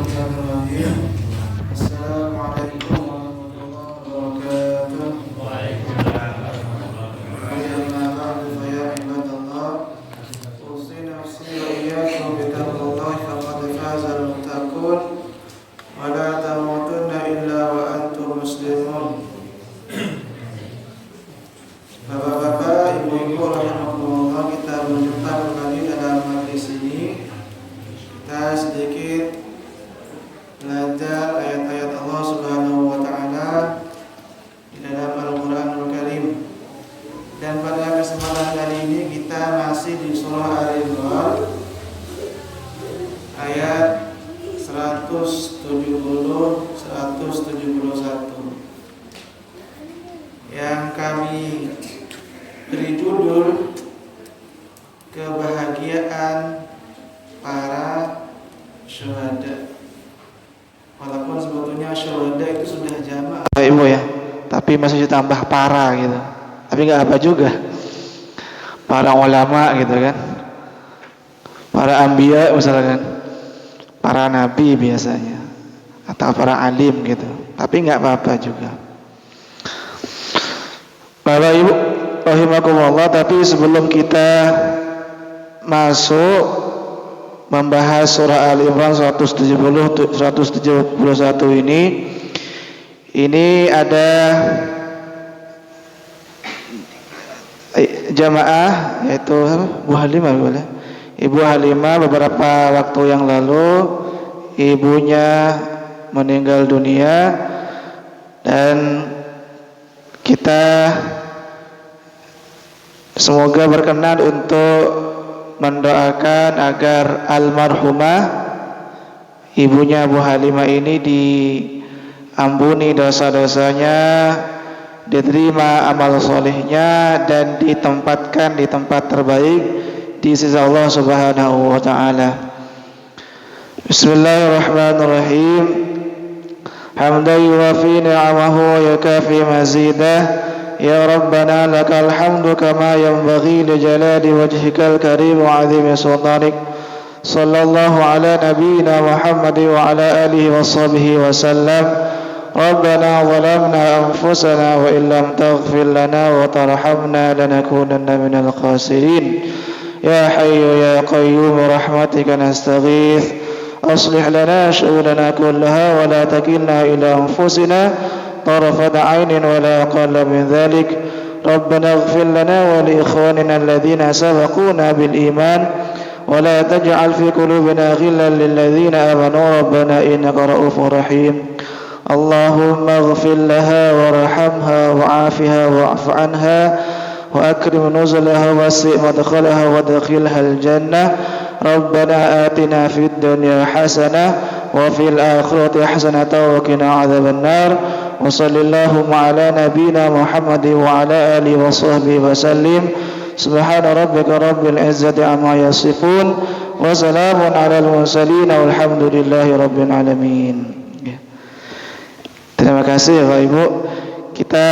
Bismillahirrahmanirrahim. Assalamualaikum warahmatullahi wabarakatuh. Amma ba'du fa ya ibadallah, usi nafsi wa iyyakum bi taqwallahi faqad faza al-muttaqun wa la tamutunna illa wa antum muslimun. Bapak-bapak, ibu-ibu rahimakumullah, kita berjumpa kembali dalam majlis ini. Kita sedikit belajar ayat-ayat Allah Subhanahu wa taala di dalam Al-Qur'anul Karim. Dan pada kesempatan kali ini kita masih di surah Al-Imran ayat 170 171 yang kami beri judul kebahagiaan para syuhada. Walaupun sebetulnya syuhada itu sudah jamak Ibu ya, tapi masih ditambah para gitu. Tapi nggak apa juga. Para ulama gitu kan, para anbiya misalkan, para nabi biasanya, atau para alim gitu. Tapi nggak apa-apa juga. Bapak Ibu rahimakumullah, tapi sebelum kita masuk membahas surah Al-Imran 171 ini ada jamaah, yaitu Bu Halimah boleh. Ibu Halimah beberapa waktu yang lalu ibunya meninggal dunia, dan kita semoga berkenan untuk mendoakan agar almarhumah ibunya Bu Halimah ini diampuni dosa-dosanya, diterima amal solehnya, dan ditempatkan di tempat terbaik di sisi Allah Subhanahu wa taala. Bismillahirrahmanirrahim. Hamdan yuwafi ni'amahu wa yukafi mazidah. Ya Rabbana lakal hamdu kama yanbaghi li jalali wajhikal karim wa 'azimi sultanik. Sallallahu ala nabiyyina Muhammad wa ala alihi wa sahbihi wa sallam. Rabbana zalamna anfusana wa illam taghfir lana wa tarhamna lanakunanna minal khasirin. Ya hayyu ya qayyum rahmatika nastaghith. Aslih lana syu'unana kullaha wa la takilna ila anfusina طرفة عين ولا أقل من ذلك. ربنا اغفر لنا ولإخواننا الذين سبقونا بالإيمان ولا تجعل في قلوبنا غلا للذين آمنوا ربنا إنك رؤوف رحيم. اللهم اغفر لها وارحمها وعافها واعف عنها وأكرم نزلها ووسع مدخلها وادخلها الجنة. ربنا آتنا في الدنيا حسنة وفي الآخرة حسنة وقنا عذاب النار. وصلى اللهم على نبينا محمد وعلى آله وصحبه وسلم. سبحان ربك رب العزة عما يصفون وسلام على المرسلين والحمد لله رب العالمين. Terima kasih Bapak Ibu. Kita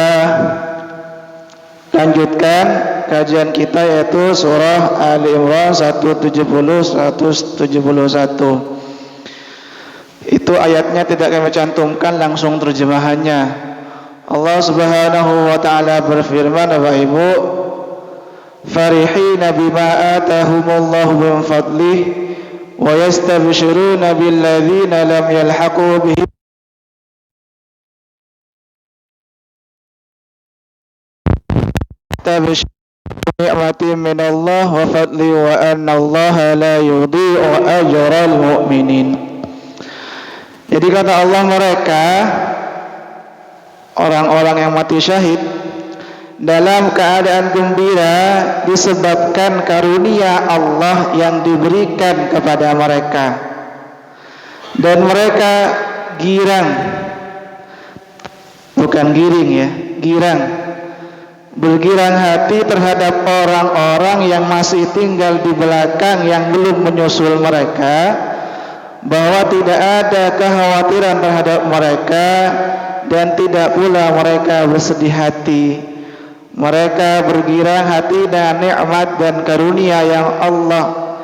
lanjutkan kajian kita, yaitu surah Al-Imran 170-171. Itu ayatnya tidak kami cantumkan, langsung terjemahannya. Allah Subhanahu wa taala berfirman, Bapak Ibu, farihina bima atahumullahu min fadlih wa yastabshiruna billadzina lam yalhaqu bihim ni'matin minallah wa fadli wa anna allaha la yudhi'u ajral mu'minin. Jadi kata Allah, mereka orang-orang yang mati syahid dalam keadaan gembira disebabkan karunia Allah yang diberikan kepada mereka, dan mereka girang, bukan giring ya, girang, bergirang hati terhadap orang-orang yang masih tinggal di belakang yang belum menyusul mereka, bahwa tidak ada kekhawatiran terhadap mereka dan tidak pula mereka bersedih hati. Mereka bergirang hati dengan nikmat dan karunia yang Allah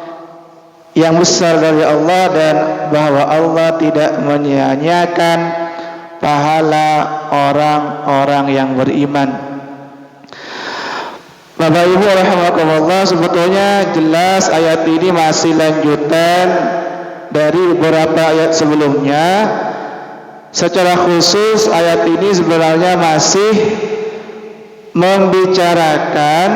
yang besar dari Allah dan bahwa Allah tidak menyia-nyiakan pahala orang-orang yang beriman. Bapak Ibu rahimakumullah, sebetulnya jelas ayat ini masih lanjutan dari beberapa ayat sebelumnya. Secara khusus ayat ini sebenarnya masih membicarakan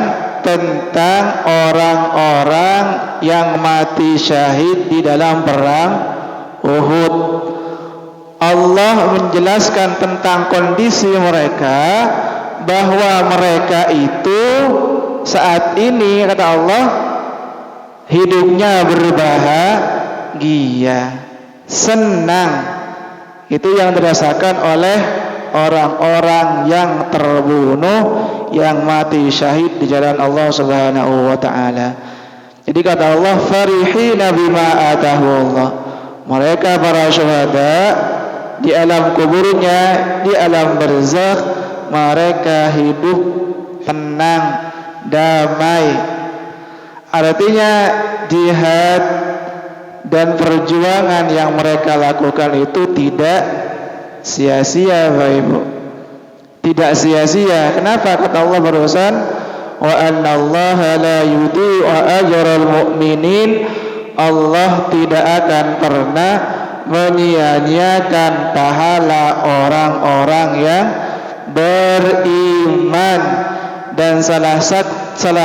tentang orang-orang yang mati syahid di dalam perang Uhud. Allah menjelaskan tentang kondisi mereka, bahwa mereka itu saat ini, kata Allah, hidupnya berbahagia, senang. Itu yang dirasakan oleh orang-orang yang terbunuh, yang mati syahid di jalan Allah Subhanahu wa taala. Jadi kata Allah, farihina bima atahullah. Mereka para syuhada di alam kuburnya, di alam barzakh, mereka hidup tenang, damai. Artinya jihad dan perjuangan yang mereka lakukan itu tidak sia-sia, Bapak Ibu. Tidak sia-sia. Kenapa? Kata Allah barusan, wa annallaha la yudhi'u ajral mu'minin. Allah tidak akan pernah menyia-nyiakan pahala orang-orang yang beriman. Dan salah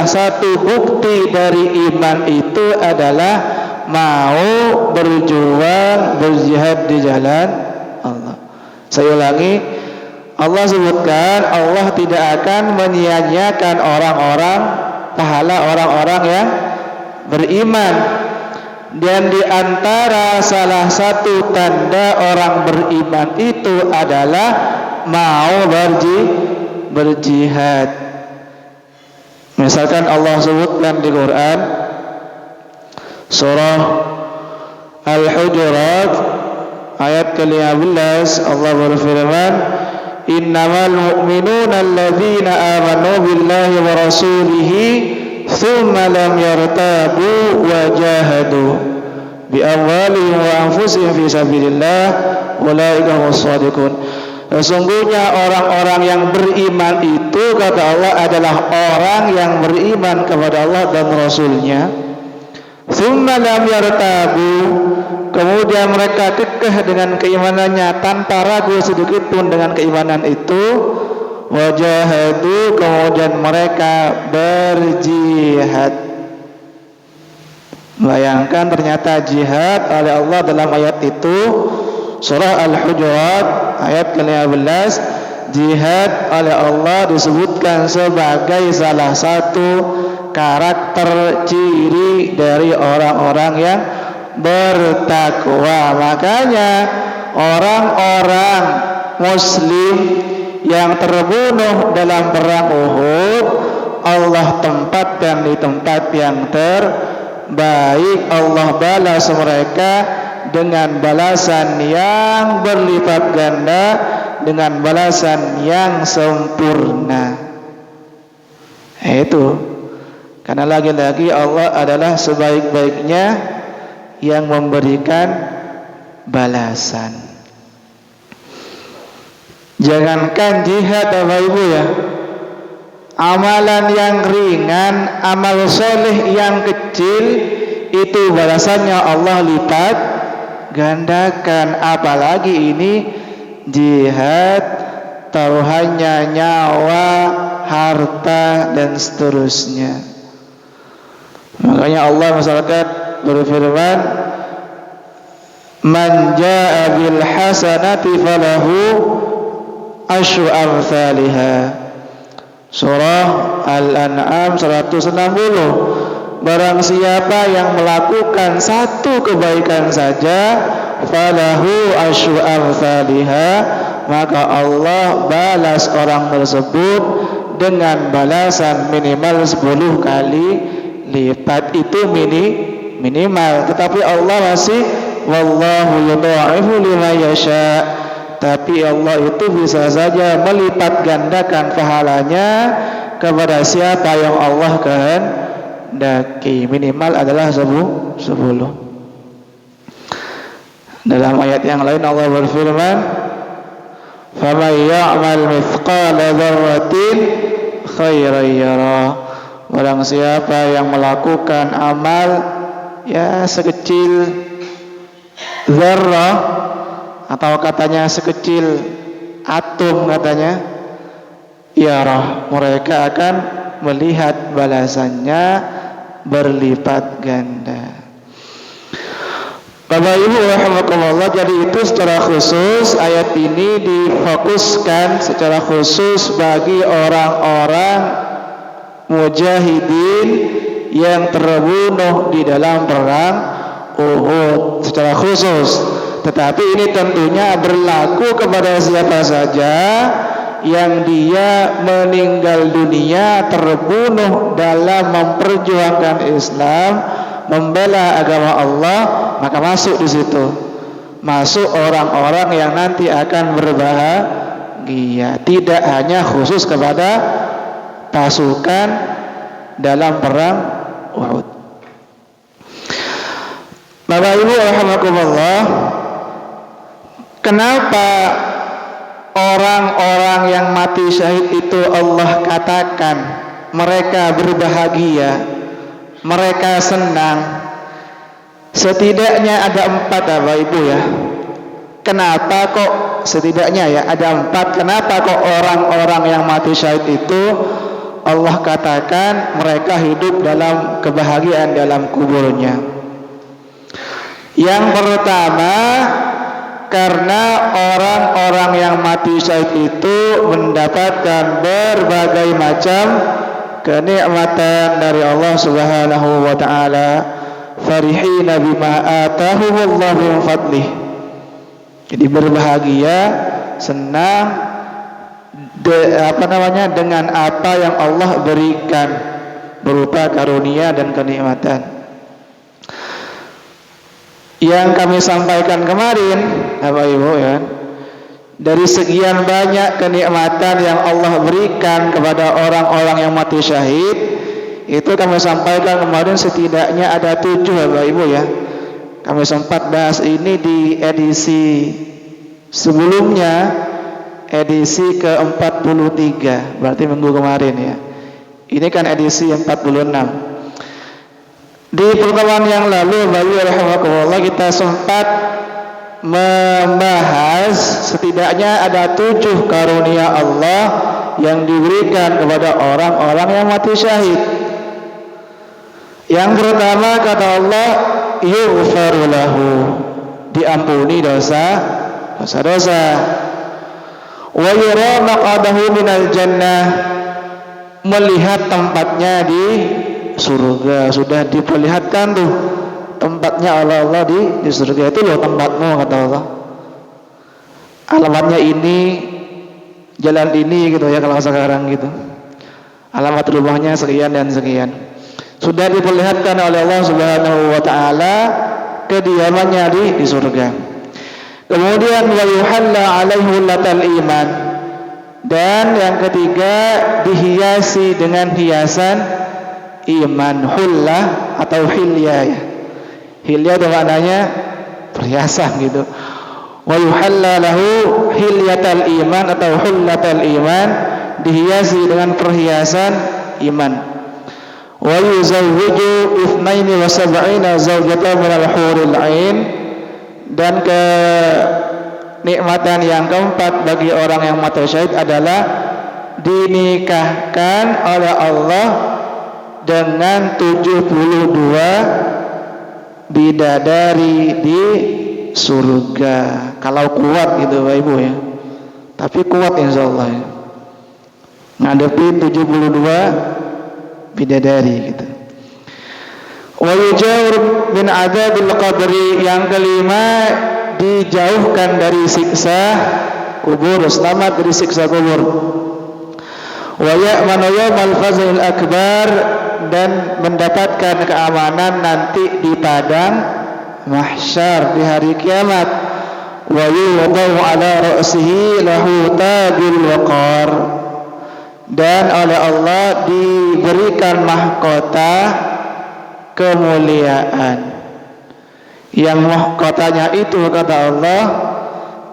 satu bukti dari iman itu adalah mau berjuang, berjihad di jalan Allah. Saya ulangi, Allah sebutkan Allah tidak akan menyia-nyiakan pahala orang-orang yang beriman. Dan di antara salah satu tanda orang beriman itu adalah mau berjihad. Misalkan Allah sebutkan di Quran surah Al-Hujurat ayat ke-15, Allah berfirman, innamal mu'minuna alladzina amanu billahi wa rasulihi thumma lam yartabu wa jahadu bi amwalihim wa anfusihim fi sabilillah ulaika humus shadiqun. Sesungguhnya orang-orang yang beriman itu, kata Allah, adalah orang yang beriman kepada Allah dan Rasulnya. Tsumma lam yartabu, kemudian mereka kekeh dengan keimanannya tanpa ragu sedikit pun dengan keimanan itu. Wajahadu, kemudian mereka berjihad. Bayangkan ternyata jihad oleh Allah dalam ayat itu, surah Al-Hujurat ayat ke-15, jihad oleh Allah disebutkan sebagai salah satu karakter ciri dari orang-orang yang bertakwa. Makanya orang-orang muslim yang terbunuh dalam perang Uhud, Allah tempatkan di tempat yang terbaik. Allah balas mereka dengan balasan yang berlipat ganda, dengan balasan yang sempurna. Itu karena lagi-lagi Allah adalah sebaik-baiknya yang memberikan balasan. Jangankan jihad, Bapak Ibu ya, amalan yang ringan, amal soleh yang kecil, itu balasannya Allah lipat gandakan. Apalagi ini jihad, taruhannya nyawa, harta dan seterusnya. Makanya Allah misalkan berfirman, man jaa bil hasanati falahu asyru amsalihha. Surah Al-An'am 160. Barang siapa yang melakukan satu kebaikan saja, falahu asyru amsalihha, maka Allah balas orang tersebut dengan balasan minimal 10 kali lipat. Itu minimal. Tetapi Allah masih wallahu yudha'ifu liman yasha'. Tapi Allah itu bisa saja melipat gandakan pahalanya kepada siapa yang Allah kehendaki. Minimal adalah 10. Dalam ayat yang lain Allah berfirman, "Faman ya'mal mithqala dzarratin khairan yarah." Barang siapa yang melakukan amal ya sekecil zarrah, atau katanya sekecil atom katanya, yarah, mereka akan melihat balasannya berlipat ganda. Bapak Ibu rahimakumullah, jadi itu secara khusus ayat ini difokuskan secara khusus bagi orang-orang mujahidin yang terbunuh di dalam perang Uhud secara khusus. Tetapi ini tentunya berlaku kepada siapa saja yang dia meninggal dunia terbunuh dalam memperjuangkan Islam, membela agama Allah, maka masuk di situ. Masuk orang-orang yang nanti akan berbahagia. Tidak hanya khusus kepada pasukan dalam perang Uhud. Bapak Ibu rahimakumullah, kenapa orang-orang yang mati syahid itu Allah katakan mereka berbahagia, mereka senang? Setidaknya ada 4 Bapak Ibu ya. Kenapa kok setidaknya ya ada 4? Kenapa kok orang-orang yang mati syahid itu Allah katakan mereka hidup dalam kebahagiaan dalam kuburnya? Yang pertama, karena orang-orang yang mati syahid itu mendapatkan berbagai macam kenikmatan dari Allah Subhanahu wa taala. Farihina bima atahumullahu min fadlih. Jadi berbahagia, senang dengan apa yang Allah berikan berupa karunia dan kenikmatan. Yang kami sampaikan kemarin, Bapak Ibu ya, dari sekian banyak kenikmatan yang Allah berikan kepada orang-orang yang mati syahid, itu kami sampaikan kemarin setidaknya ada 7 Bapak Ibu ya. Kami sempat bahas ini di edisi sebelumnya, edisi ke-43, berarti minggu kemarin ya. Ini kan edisi 46. Di pertemuan yang lalu Bapak Ibu rahimakumullah, kita sempat membahas setidaknya ada 7 karunia Allah yang diberikan kepada orang-orang yang mati syahid. Yang pertama kata Allah, yughfaru lahu, diampuni dosa-dosa. Wa yura maqadahu minal jannah, melihat tempatnya di surga. Sudah diperlihatkan tuh tempatnya oleh Allah di surga. Itu loh tempatmu kata Allah. Alamatnya ini, jalan ini gitu ya kalau sekarang gitu. Alamat rumahnya sekian dan sekian. Sudah diperlihatkan oleh Allah Subhanahu wa taala kediamannya di surga. Kemudian wa yuhalla alaihi latal iman. Dan yang ketiga, dihiasi dengan hiasan iman, hullah atau hilyah ya. Hilyah itu maknanya perhiasan gitu. Wa yuhalla lahu hilyatal iman atau hullatal iman, dihiasi dengan perhiasan iman. Wa yuzawwiju 72 zawjatan minal huril ain, dan kenikmatan yang keempat bagi orang yang mati syahid adalah dinikahkan oleh Allah dengan 72 bidadari di surga. Kalau kuat gitu Bapak Ibu ya. Tapi kuat insyaallah ya. Ngadepin 72 bidadari gitu. Wa yujawr min adzabil qabri, yang kelima dijauhkan dari siksa kubur, selamat dari siksa kubur. Wa ya'manu yawmal fazil akbar, dan mendapatkan keamanan nanti di padang mahsyar di hari kiamat. Wa yuwadau ala ra'sihi lahu tajul waqar, dan oleh Allah diberikan mahkota kemuliaan yang mahkotanya itu kata Allah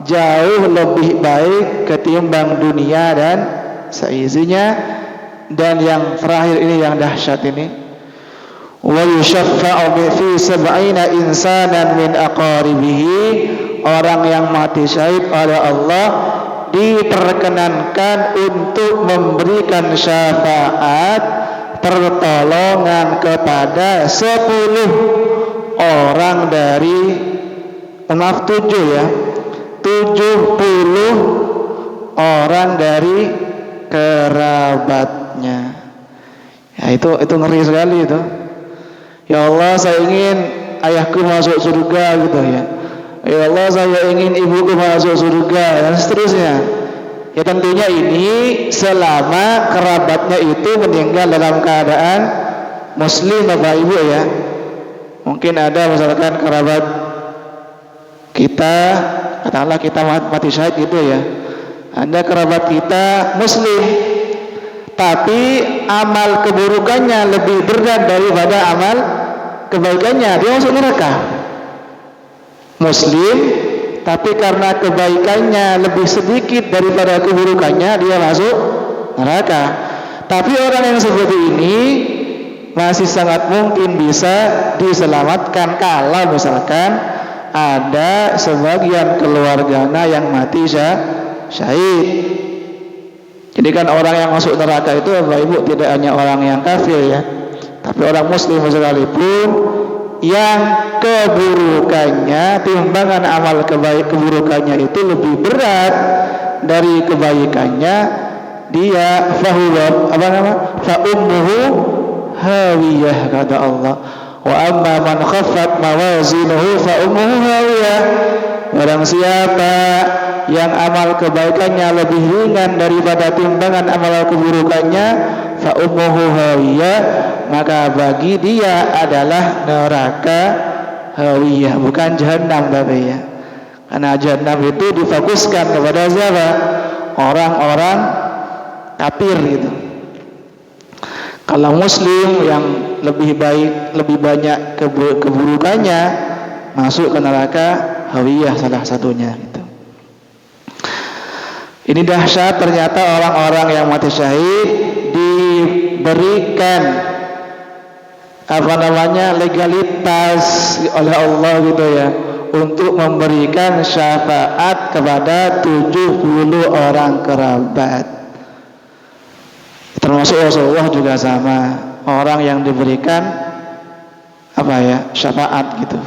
jauh lebih baik ketimbang dunia dan seisinya. Dan yang terakhir ini yang dahsyat ini, wa yushaffa'u fi sab'ina insanan min aqaribihi, orang yang mati syahid oleh Allah diperkenankan untuk memberikan syafaat pertolongan kepada 10 orang dari 7 ya, 70 orang dari kerabatnya. Ya itu ngeri sekali itu. Ya Allah, saya ingin ayahku masuk surga gitu ya. Ya Allah, saya ingin ibuku masuk surga dan seterusnya. Ya tentunya ini selama kerabatnya itu meninggal dalam keadaan muslim Bapak Ibu ya. Mungkin ada misalkan kerabat kita, katakanlah kita mati syahid gitu ya. Ada kerabat kita muslim, tapi amal keburukannya lebih berat daripada amal kebaikannya, dia masuk neraka. Muslim, tapi karena kebaikannya lebih sedikit daripada keburukannya, dia masuk neraka. Tapi orang yang seperti ini masih sangat mungkin bisa diselamatkan kalau misalkan ada sebagian keluarganya yang mati syahid. Jadi kan orang yang masuk neraka itu Bapak Ibu tidak hanya orang yang kafir ya, tapi orang muslim sekalipun yang keburukannya, timbangan amal keburukannya itu lebih berat dari kebaikannya, dia fa ummuhu hawiyah kata Allah. Wa amma man khaffat mawazinuhu fa ummuhu hawiyah. Barang siapa yang amal kebaikannya lebih ringan daripada timbangan amal keburukannya, fa ummuhu hawiyah, maka bagi dia adalah neraka hawiyah, bukan jahanam Bapak ya. Karena jahanam itu difokuskan kepada siapa? Orang-orang kafir gitu. Kalau muslim yang lebih baik, lebih banyak keburukannya, masuk ke neraka hawiyah salah satunya gitu. Ini dahsyat, ternyata orang-orang yang mati syahid diberikan legalitas oleh Allah gitu ya, untuk memberikan syafaat kepada 70 orang kerabat. Termasuk Rasulullah juga sama, orang yang diberikan syafaat gitu.